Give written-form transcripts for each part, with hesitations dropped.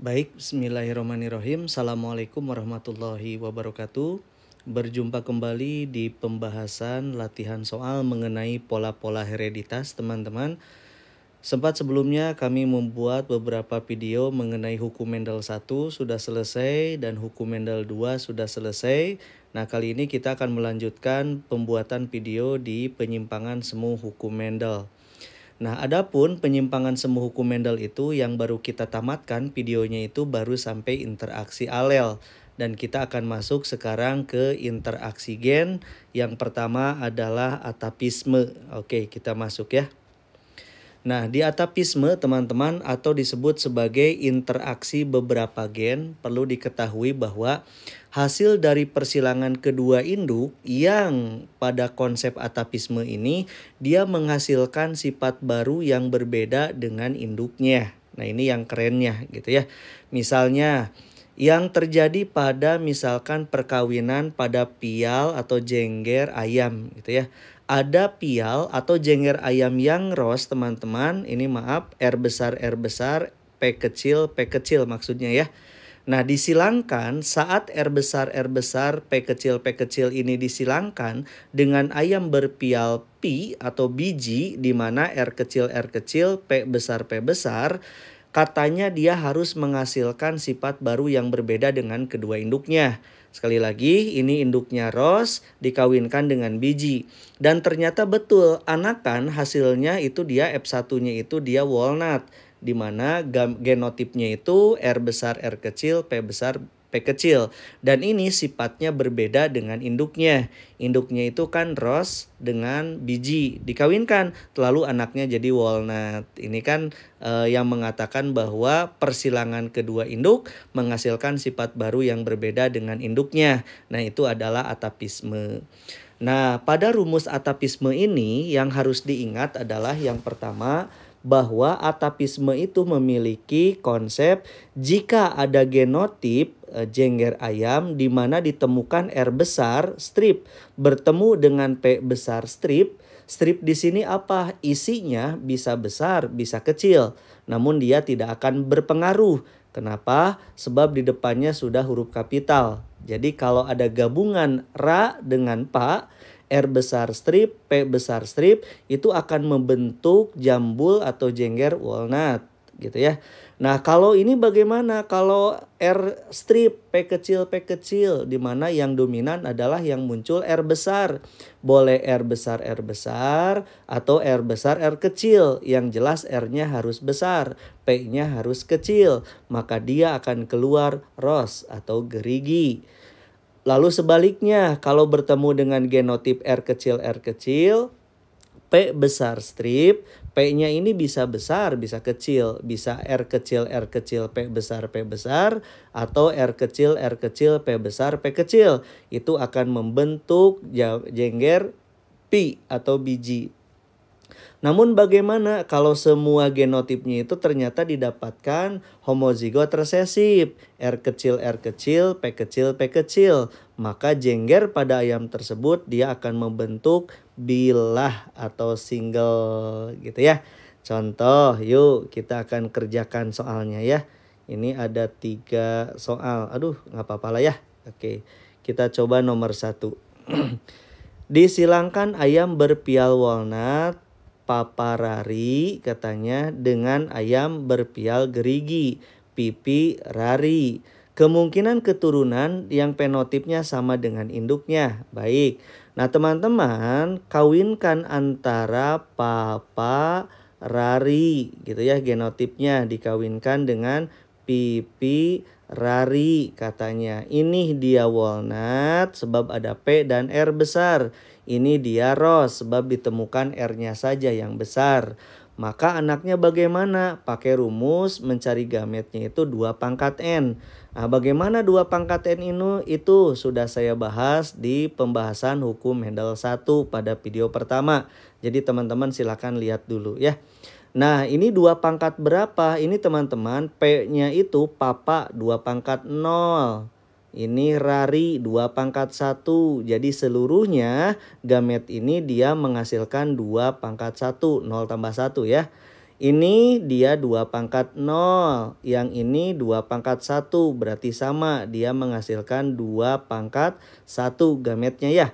Baik, bismillahirrahmanirrahim. Assalamualaikum warahmatullahi wabarakatuh. Berjumpa kembali di pembahasan latihan soal mengenai pola-pola hereditas, teman-teman. Sempat sebelumnya kami membuat beberapa video mengenai hukum Mendel 1 sudah selesai dan hukum Mendel 2 sudah selesai. Nah, kali ini kita akan melanjutkan pembuatan video di penyimpangan semu hukum Mendel. Nah, adapun penyimpangan semu hukum Mendel itu yang baru kita tamatkan videonya itu baru sampai interaksi alel. Dan kita akan masuk sekarang ke interaksi gen. Yang pertama adalah atapisme. Oke, kita masuk ya. Nah, di atapisme teman-teman atau disebut sebagai interaksi beberapa gen, perlu diketahui bahwa hasil dari persilangan kedua induk yang pada konsep atapisme ini dia menghasilkan sifat baru yang berbeda dengan induknya. Nah, ini yang kerennya gitu ya. Misalnya yang terjadi pada misalkan perkawinan pada pial atau jengger ayam gitu ya. Ada pial atau jengger ayam yang ros teman-teman. Ini maaf R besar, P kecil maksudnya ya. Nah, disilangkan saat R besar, P kecil ini disilangkan dengan ayam berpial pi atau biji di mana R kecil, P besar, katanya dia harus menghasilkan sifat baru yang berbeda dengan kedua induknya. Sekali lagi, ini induknya ros dikawinkan dengan biji. Dan ternyata betul, anakan hasilnya itu dia F1-nya itu dia walnut. Di mana genotipnya itu R besar, R kecil, P besar, P kecil. Dan ini sifatnya berbeda dengan induknya. Induknya itu kan ros dengan biji dikawinkan. Lalu anaknya jadi walnut. Ini kan yang mengatakan bahwa persilangan kedua induk menghasilkan sifat baru yang berbeda dengan induknya. Nah, itu adalah atapisme. Nah, pada rumus atapisme ini yang harus diingat adalah yang pertama bahwa atapisme itu memiliki konsep jika ada genotip jengger ayam di mana ditemukan R besar strip bertemu dengan P besar strip. Strip di sini apa? Isinya bisa besar, bisa kecil. Namun dia tidak akan berpengaruh. Kenapa? Sebab di depannya sudah huruf kapital. Jadi kalau ada gabungan ra dengan pa, R besar strip, P besar strip itu akan membentuk jambul atau jengger walnut gitu ya. Nah, kalau ini bagaimana? Kalau R strip, P kecil di mana yang dominan adalah yang muncul R besar. Boleh R besar atau R besar R kecil. Yang jelas R-nya harus besar, P-nya harus kecil. Maka dia akan keluar ros atau gerigi. Lalu sebaliknya, kalau bertemu dengan genotip R kecil, P besar strip, P-nya ini bisa besar, bisa kecil. Bisa R kecil, P besar, atau R kecil, P besar, P kecil. Itu akan membentuk jengger pi atau biji. Namun bagaimana kalau semua genotipnya itu ternyata didapatkan homozigot resesif R kecil, P kecil. Maka jengger pada ayam tersebut dia akan membentuk bilah atau single gitu ya. Contoh, yuk kita akan kerjakan soalnya ya. Ini ada 3 soal. Aduh, nggak apa-apa lah ya. Oke, kita coba nomor 1. Disilangkan ayam berpial walnut paparari katanya dengan ayam berpial gerigi pipi rari. Kemungkinan keturunan yang penotipnya sama dengan induknya. Baik. Nah, teman-teman, kawinkan antara papa rari gitu ya, genotipnya dikawinkan dengan pipi rari katanya. Ini dia walnut sebab ada P dan R besar. Ini dia ros sebab ditemukan R-nya saja yang besar. Maka anaknya bagaimana? Pakai rumus mencari gametnya itu 2 pangkat N. Nah, bagaimana 2 pangkat N ini? Itu sudah saya bahas di pembahasan hukum Mendel 1 pada video pertama. Jadi teman-teman silakan lihat dulu ya. Nah, ini 2 pangkat berapa? Ini teman-teman P-nya itu papa 2 pangkat 0. Ini rari 2 pangkat 1. Jadi seluruhnya gamet ini dia menghasilkan 2 pangkat 1. 0 tambah 1 ya. Ini dia 2 pangkat 0. Yang ini 2 pangkat 1. Berarti sama. Dia menghasilkan 2 pangkat 1 gametnya ya.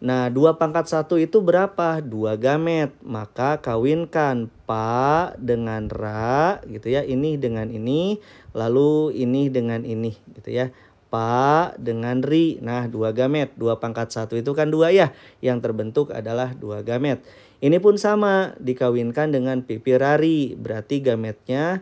Nah 2 pangkat 1 itu berapa? 2 gamet. Maka kawinkan Pa dengan Ra gitu ya. Ini dengan ini. Lalu ini dengan ini gitu ya. Pa dengan Ri. Nah 2 gamet. 2 pangkat 1 itu kan 2 ya. Yang terbentuk adalah 2 gamet. Ini pun sama, dikawinkan dengan Pipi Rari. Berarti gametnya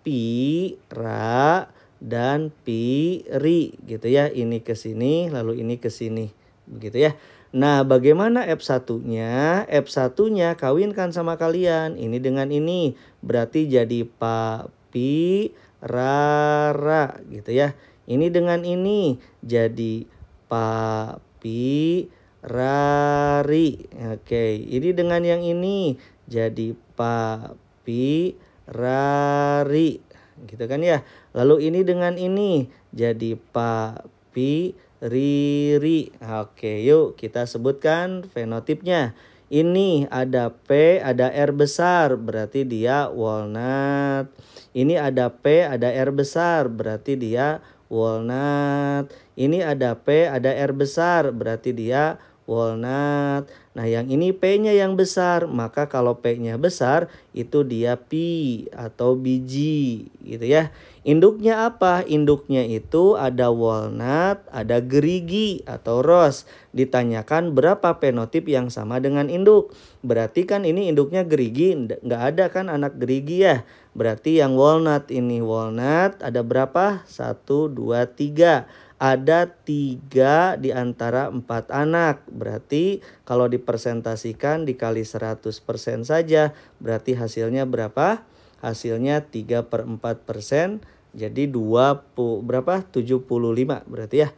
Pi, Ra, dan Pi, Ri gitu ya. Ini ke sini, lalu ini ke sini. Begitu ya. Nah, bagaimana F1-nya? F1-nya kawinkan sama kalian. Ini dengan ini. Berarti jadi Pa, Pi, Ra, Ra gitu ya. Ini dengan ini jadi Pa, Pi, Rari. Oke, ini dengan yang ini jadi Papi Rari. Gitu kan ya. Lalu ini dengan ini jadi Papi Riri. Oke, yuk kita sebutkan fenotipnya. Ini ada P, ada R besar, berarti dia walnut. Ini ada P, ada R besar, berarti dia walnut. Ini ada P, ada R besar, berarti dia walnut. Nah yang ini P-nya yang besar, maka kalau P-nya besar itu dia pi atau biji gitu ya. Induknya apa? Induknya itu ada walnut, ada gerigi atau rose. Ditanyakan berapa fenotip yang sama dengan induk. Berarti kan ini induknya gerigi, nggak ada kan anak gerigi ya. Berarti yang walnut ini walnut ada berapa? 1, 2, 3. Ada 3 di antara 4 anak. Berarti kalau dipersentasikan dikali 100% saja. Berarti hasilnya berapa? Hasilnya 3/4%. Jadi 20 berapa? 75 berarti ya.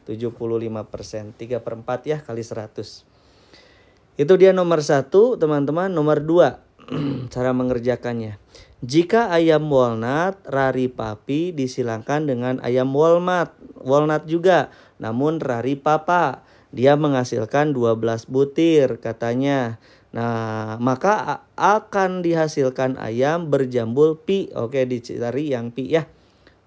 75%. 3/4 ya kali 100. Itu dia nomor 1 teman-teman. Nomor 2 cara mengerjakannya. Jika ayam walnut Rari Papi disilangkan dengan ayam walnut juga, namun Rari Papa. Dia menghasilkan 12 butir katanya. Nah, maka akan dihasilkan ayam berjambul pi. Oke, dicari yang pi ya.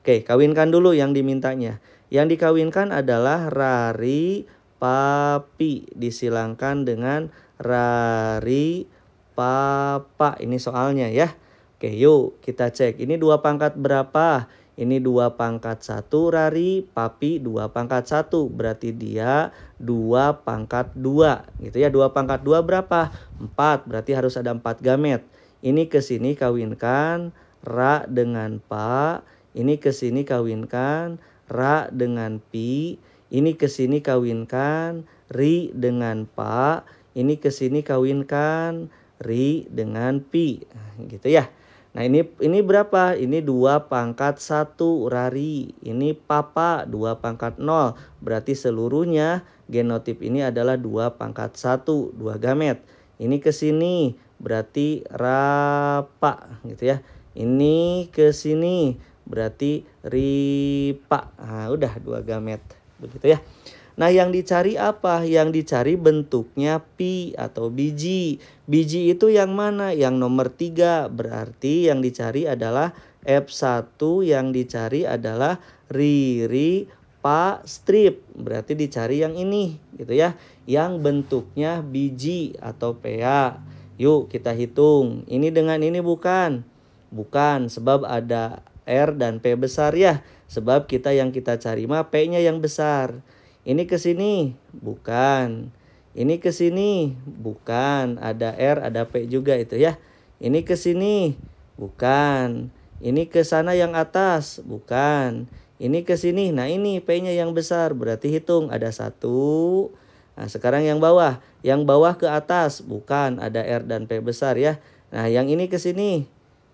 Oke, kawinkan dulu yang dimintanya. Yang dikawinkan adalah Rari Papi disilangkan dengan Rari Papa. Ini soalnya ya. Oke, yuk kita cek. Ini 2 pangkat berapa? Ini 2 pangkat 1 Rari, Papi 2 pangkat 1. Berarti dia 2 pangkat 2. Gitu ya, 2 pangkat 2 berapa? 4. Berarti harus ada 4 gamet. Ini ke sini kawinkan Ra dengan Pa. Ini ke sini kawinkan Ra dengan Pi. Ini ke sini kawinkan Ri dengan Pa. Ini ke sini kawinkan Ri dengan Pi. Gitu ya. Nah ini berapa? Ini 2 pangkat 1 Rari. Ini Papa 2 pangkat 0. Berarti seluruhnya genotip ini adalah 2 pangkat 1. 2 gamet. Ini ke sini berarti Rapa gitu ya. Ini ke sini berarti Ripa. Nah udah 2 gamet. Begitu ya. Nah yang dicari apa? Yang dicari bentuknya pi atau biji. Biji itu yang mana? Yang nomor 3. Berarti yang dicari adalah F1, yang dicari adalah Riri Pa strip. Berarti dicari yang ini gitu ya. Yang bentuknya biji atau PA. Yuk kita hitung. Ini dengan ini bukan? Bukan, sebab ada R dan P besar ya. Sebab yang kita cari mah P-nya yang besar. Ini ke sini, bukan. Ini ke sini, bukan. Ada R, ada P juga itu ya. Ini ke sini, bukan. Ini ke sana yang atas, bukan. Ini ke sini, nah ini P-nya yang besar. Berarti hitung, ada 1. Nah sekarang yang bawah. Yang bawah ke atas, bukan. Ada R dan P besar ya. Nah yang ini ke sini,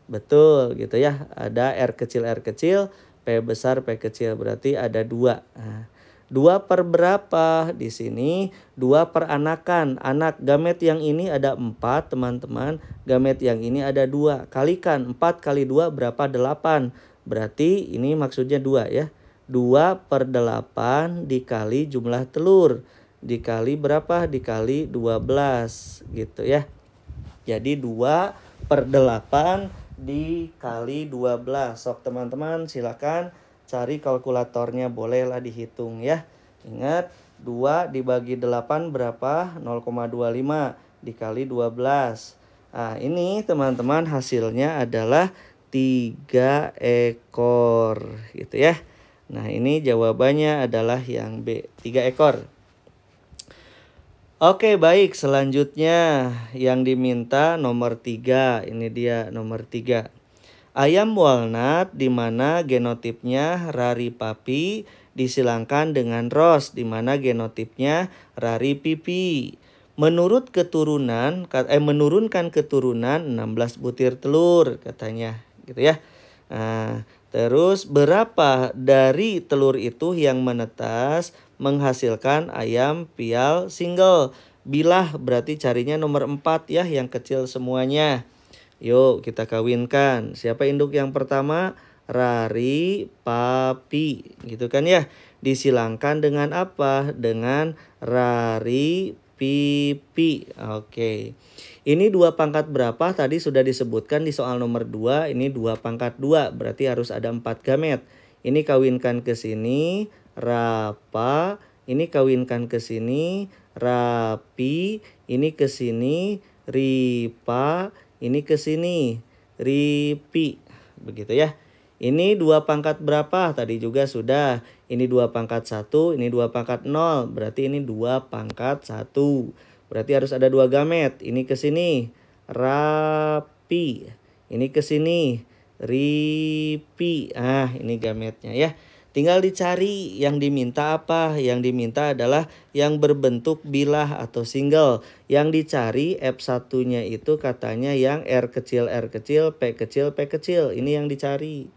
betul gitu ya. Ada R kecil, P besar, P kecil. Berarti ada 2. Nah, 2 per berapa? Di sini 2 per anakan. Anak gamet yang ini ada 4 teman-teman. Gamet yang ini ada 2. Kalikan 4 kali 2 berapa? 8. Berarti ini maksudnya 2 ya. 2 per 8 dikali jumlah telur. Dikali berapa? Dikali 12 gitu ya. Jadi 2 per 8 dikali 12. Sok teman-teman silakan cari kalkulatornya, bolehlah dihitung ya. Ingat 2 dibagi 8 berapa? 0,25 dikali 12. Nah ini teman-teman hasilnya adalah 3 ekor gitu ya. Nah ini jawabannya adalah yang B, 3 ekor. Oke baik, selanjutnya yang diminta nomor 3. Ini dia nomor 3. Ayam walnut di mana genotipnya rari papi disilangkan dengan ros di mana genotipnya rari pipi. Menurunkan keturunan 16 butir telur katanya gitu ya. Nah, terus berapa dari telur itu yang menetas menghasilkan ayam pial single? Bilah berarti carinya nomor 4 ya, yang kecil semuanya. Yuk kita kawinkan. Siapa induk yang pertama? Rari papi gitu kan ya. Disilangkan dengan apa? Dengan rari pipi. Oke. Ini 2 pangkat berapa? Tadi sudah disebutkan di soal nomor 2. Ini 2 pangkat 2. Berarti harus ada 4 gamet. Ini kawinkan ke sini. Rapa. Ini kawinkan ke sini. Rapi. Ini ke sini. Ripa. Ini ke sini. Ripi. Begitu ya. Ini 2 pangkat berapa? Tadi juga sudah. Ini 2 pangkat 1. Ini 2 pangkat 0. Berarti ini 2 pangkat 1. Berarti harus ada 2 gamet. Ini ke sini. Rapi. Ini ke sini. Ripi. Ah ini gametnya ya. Tinggal dicari yang diminta apa. Yang diminta adalah yang berbentuk bilah atau single. Yang dicari F1-nya itu katanya yang R kecil, P kecil, P kecil. Ini yang dicari.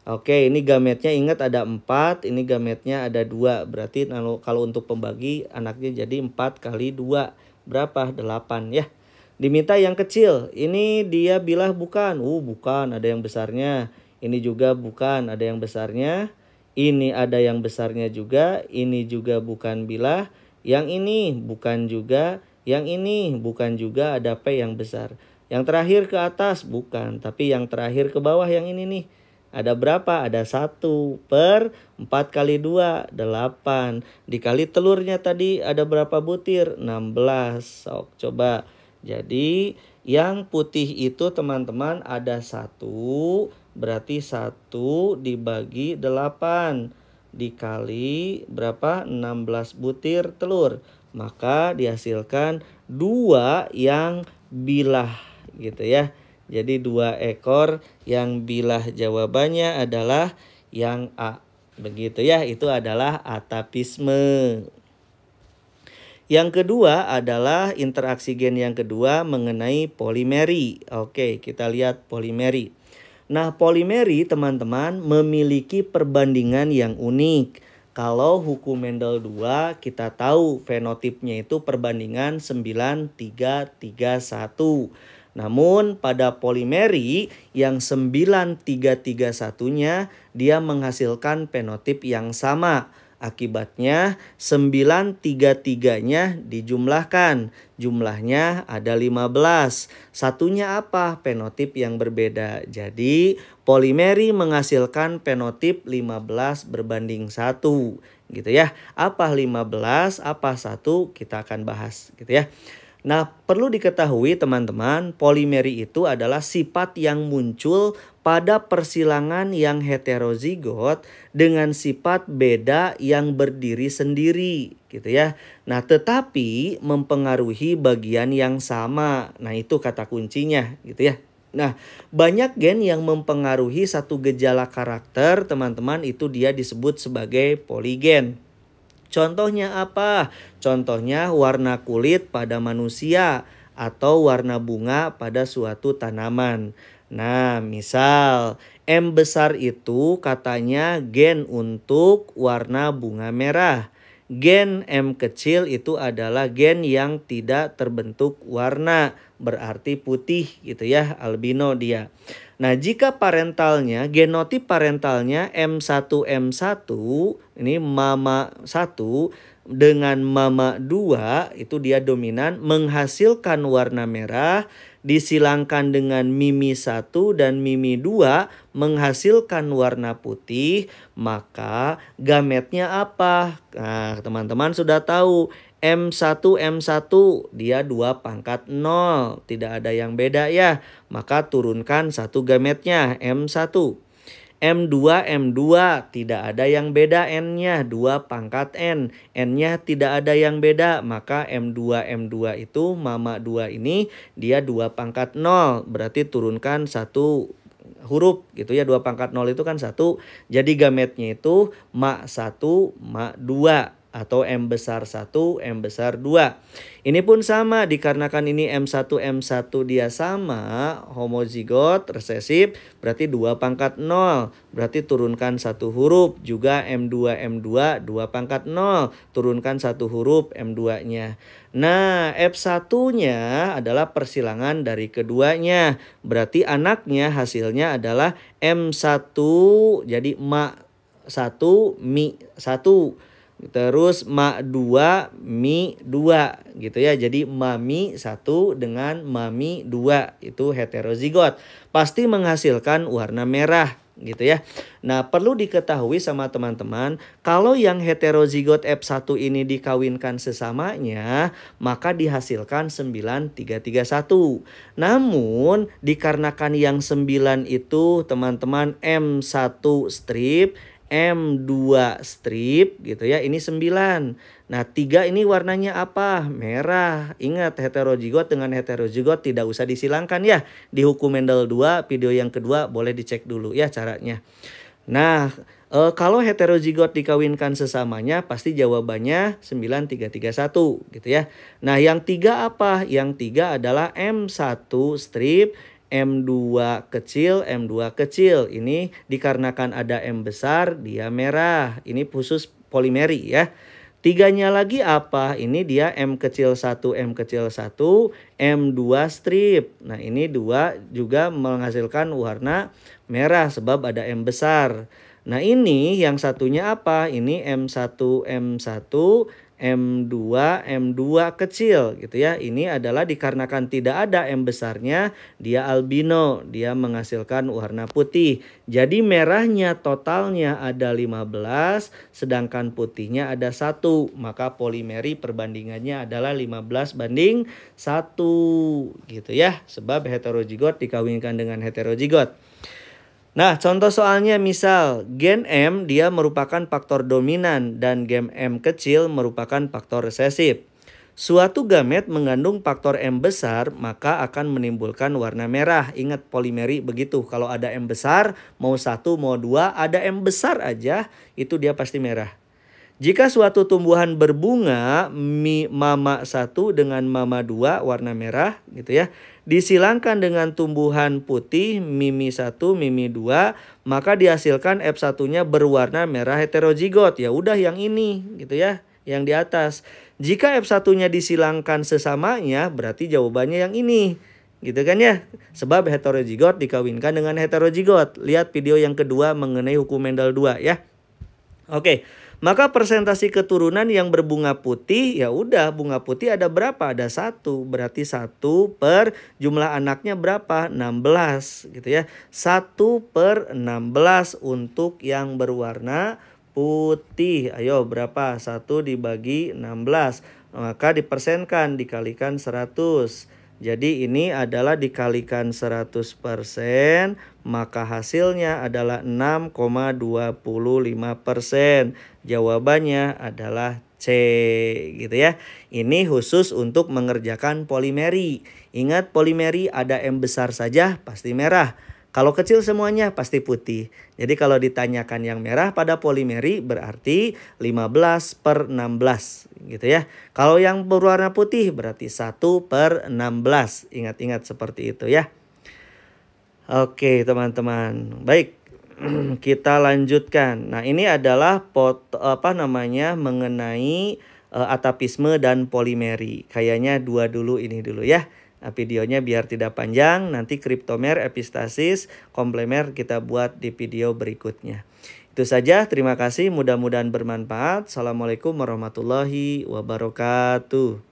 Oke, ini gametnya ingat ada 4. Ini gametnya ada 2. Berarti kalau untuk pembagi anaknya jadi 4 kali 2. Berapa? 8 ya. Diminta yang kecil. Ini dia bilah bukan. Bukan. Ada yang besarnya. Ini juga bukan. Ada yang besarnya. Ini ada yang besarnya juga. Ini juga bukan bilah. Yang ini bukan juga. Yang ini bukan juga. Ada P yang besar. Yang terakhir ke atas bukan. Tapi yang terakhir ke bawah yang ini nih. Ada berapa? Ada 1 per 4 kali 2. 8. Dikali telurnya tadi ada berapa butir? 16. Sok coba. Jadi yang putih itu teman-teman ada 1. Berarti 1 dibagi 8 dikali berapa? 16 butir telur. Maka dihasilkan 2 yang bilah gitu ya. Jadi 2 ekor yang bilah, jawabannya adalah yang A. Begitu ya, itu adalah atapisme. Yang kedua adalah interaksi gen yang kedua mengenai polimeri. Oke, kita lihat polimeri. Nah, polimeri teman-teman memiliki perbandingan yang unik. Kalau hukum Mendel 2 kita tahu fenotipnya itu perbandingan 9:3:1. Namun pada polimeri yang 9:3:1-nya dia menghasilkan fenotip yang sama. Akibatnya 9:3:3-nya dijumlahkan. Jumlahnya ada 15. Satunya apa? Fenotip yang berbeda. Jadi polimeri menghasilkan fenotip 15:1. Gitu ya. Apa 15? Apa 1? Kita akan bahas gitu ya. Nah, perlu diketahui teman-teman, polimeri itu adalah sifat yang muncul pada persilangan yang heterozigot dengan sifat beda yang berdiri sendiri, gitu ya. Nah, tetapi mempengaruhi bagian yang sama. Nah, itu kata kuncinya, gitu ya. Nah, banyak gen yang mempengaruhi satu gejala karakter, teman-teman, itu dia disebut sebagai poligen. Contohnya apa? Contohnya warna kulit pada manusia atau warna bunga pada suatu tanaman. Nah, misal M besar itu katanya gen untuk warna bunga merah. Gen M kecil itu adalah gen yang tidak terbentuk warna, berarti putih gitu ya, albino dia. Nah, jika parentalnya, genotip parentalnya M1 ini mama 1 dengan mama 2 itu dia dominan menghasilkan warna merah, disilangkan dengan mimi 1 dan mimi 2 menghasilkan warna putih, maka gametnya apa? Nah, teman-teman sudah tahu M1 dia 2 pangkat 0, tidak ada yang beda ya. Maka turunkan satu gametnya M1. M2 tidak ada yang beda N-nya, 2 pangkat N. N-nya tidak ada yang beda, maka M2 itu mama 2 ini dia 2 pangkat 0. Berarti turunkan satu huruf gitu ya, 2 pangkat 0 itu kan 1. Jadi gametnya itu mak 1, mak 2. Atau M besar 1, M besar 2. Ini pun sama, dikarenakan ini M1 dia sama, homozigot, resesif, berarti 2 pangkat 0. Berarti turunkan satu huruf, juga M2 2 pangkat 0. Turunkan satu huruf M2-nya. Nah, F1-nya adalah persilangan dari keduanya. Berarti anaknya hasilnya adalah M1, jadi mak 1, mi 1. Terus mak 2, mi 2 gitu ya. Jadi mami 1 dengan mami 2 itu heterozigot. Pasti menghasilkan warna merah gitu ya. Nah, perlu diketahui sama teman-teman, kalau yang heterozigot F1 ini dikawinkan sesamanya, maka dihasilkan 9331. Namun, dikarenakan yang 9 itu teman-teman M1 strip, M2 strip gitu ya, ini 9. Nah 3 ini warnanya apa? Merah. Ingat, heterozigot dengan heterozigot tidak usah disilangkan ya. Di hukum Mendel 2 video yang kedua boleh dicek dulu ya caranya. Nah kalau heterozigot dikawinkan sesamanya pasti jawabannya 9331 gitu ya. Nah yang 3 apa? Yang 3 adalah M1 strip, M2 kecil, M2 kecil. Ini dikarenakan ada M besar, dia merah. Ini khusus polimeri ya. 3-nya lagi apa? Ini dia M kecil 1, M kecil 1, M2 strip. Nah ini 2 juga menghasilkan warna merah sebab ada M besar. Nah ini yang satunya apa? Ini M1, M1, M2 kecil gitu ya. Ini adalah dikarenakan tidak ada M besarnya, dia albino, dia menghasilkan warna putih. Jadi merahnya totalnya ada 15, sedangkan putihnya ada 1. Maka polimeri perbandingannya adalah 15:1 gitu ya. Sebab heterozigot dikawinkan dengan heterozigot. Nah, contoh soalnya misal gen M dia merupakan faktor dominan dan gen M kecil merupakan faktor resesif. Suatu gamet mengandung faktor M besar maka akan menimbulkan warna merah. Ingat polimeri begitu, kalau ada M besar mau 1 mau 2 ada M besar aja itu dia pasti merah. Jika suatu tumbuhan berbunga mama 1 dengan mama 2 warna merah gitu ya, disilangkan dengan tumbuhan putih mimi 1 mimi 2, maka dihasilkan F1-nya berwarna merah heterozigot. Ya udah yang ini gitu ya, yang di atas. Jika F1-nya disilangkan sesamanya berarti jawabannya yang ini. Gitu kan ya. Sebab heterozigot dikawinkan dengan heterozigot. Lihat video yang kedua mengenai hukum Mendel 2 ya. Oke. Maka presentasi keturunan yang berbunga putih, ya udah bunga putih ada berapa? Ada 1. Berarti 1 per jumlah anaknya berapa? 16 gitu ya. 1/16 untuk yang berwarna putih. Ayo berapa? 1 dibagi 16. Maka dipersenkan, dikalikan 100. Jadi ini adalah dikalikan 100%, maka hasilnya adalah 6,25%. Jawabannya adalah C gitu ya. Ini khusus untuk mengerjakan polimeri. Ingat polimeri ada M besar saja pasti merah. Kalau kecil semuanya pasti putih. Jadi kalau ditanyakan yang merah pada polimeri berarti 15/16 gitu ya. Kalau yang berwarna putih berarti 1/16. Ingat-ingat seperti itu ya. Oke teman-teman. Baik. Kita lanjutkan. Nah, ini adalah mengenai atapisme dan polimeri. Kayaknya dua dulu ini dulu ya. Nah, videonya biar tidak panjang, nanti kriptomer, epistasis, komplemer kita buat di video berikutnya. Itu saja, terima kasih, mudah-mudahan bermanfaat. Assalamualaikum warahmatullahi wabarakatuh.